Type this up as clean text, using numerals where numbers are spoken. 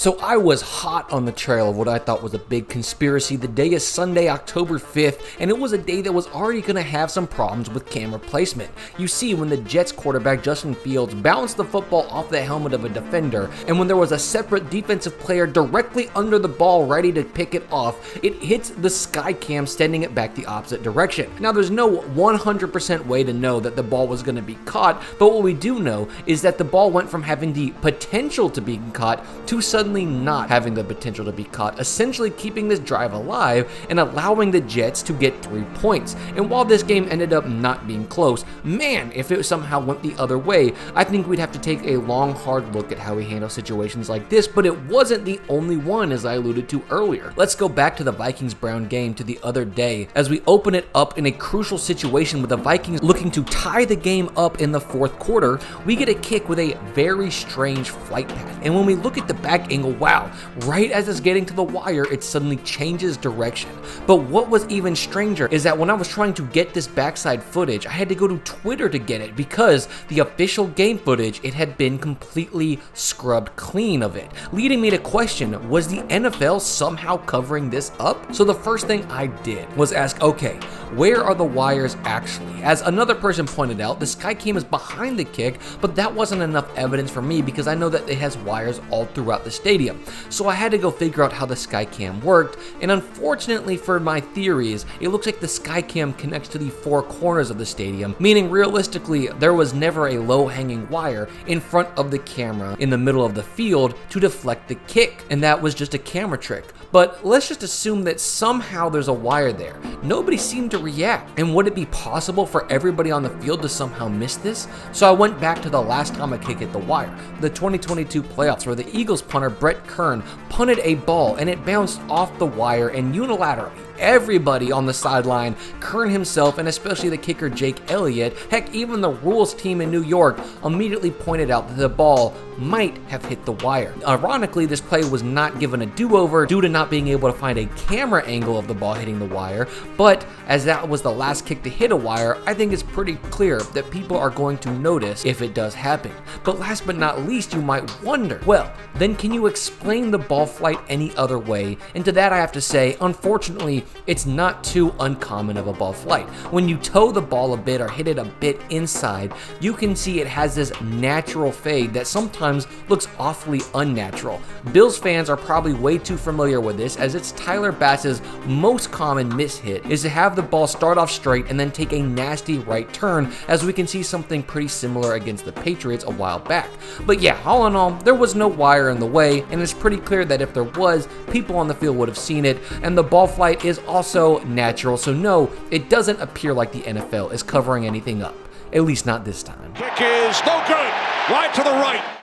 So I was hot on the trail of what I thought was a big conspiracy. The day is Sunday, October 5th, and it was a day that was already going to have some problems with camera placement. You see, when the Jets quarterback Justin Fields bounced the football off the helmet of a defender, and when there was a separate defensive player directly under the ball ready to pick it off, it hits the sky cam, sending it back the opposite direction. Now, there's no 100% way to know that the ball was going to be caught, but what we do know is that the ball went from having the potential to be caught to suddenly not having the potential to be caught, essentially keeping this drive alive and allowing the Jets to get 3 points. And while this game ended up not being close, man, if it somehow went the other way, I think we'd have to take a long, hard look at how we handle situations like this, but it wasn't the only one, as I alluded to earlier. Let's go back to the Vikings-Brown game to the other day, as we open it up in a crucial situation with the Vikings looking to tie the game up in the fourth quarter. We get a kick with a very strange flight path, and when we look at the back angle, wow, right as it's getting to the wire, it suddenly changes direction. But what was even stranger is that when I was trying to get this backside footage, I had to go to Twitter to get it because the official game footage, it had been completely scrubbed clean of it, leading me to question, was the NFL somehow covering this up? So the first thing I did was ask, okay, where are the wires actually? As another person pointed out, the Skycam is behind the kick, but that wasn't enough evidence for me because I know that it has wires all throughout the stadium. So I had to go figure out how the Skycam worked, and unfortunately for my theories, it looks like the Skycam connects to the four corners of the stadium, meaning realistically, there was never a low-hanging wire in front of the camera in the middle of the field to deflect the kick, and that was just a camera trick. But let's just assume that somehow there's a wire there. Nobody seemed to react, and would it be possible for everybody on the field to somehow miss this? So I went back to the last time a kick hit the wire, the 2022 playoffs, where the Eagles punter Brett Kern punted a ball and it bounced off the wire, and unilaterally, everybody on the sideline, Kern himself, and especially the kicker Jake Elliott, heck, even the rules team in New York, immediately pointed out that the ball might have hit the wire. Ironically, this play was not given a do-over due to not being able to find a camera angle of the ball hitting the wire, but as that was the last kick to hit a wire, I think it's pretty clear that people are going to notice if it does happen. But last but not least, you might wonder, well, then can you explain the ball flight any other way? And to that I have to say, unfortunately, it's not too uncommon of a ball flight. When you toe the ball a bit or hit it a bit inside, you can see it has this natural fade that sometimes looks awfully unnatural. Bills fans are probably way too familiar with this, as it's Tyler Bass's most common mishit is to have the ball start off straight and then take a nasty right turn, as we can see something pretty similar against the Patriots a while back. But yeah, all in all, there was no wire in the way, and it's pretty clear that if there was, people on the field would have seen it, and the ball flight is also natural, so no, it doesn't appear like the NFL is covering anything up, at least not this time. Kick is no good, right to the right.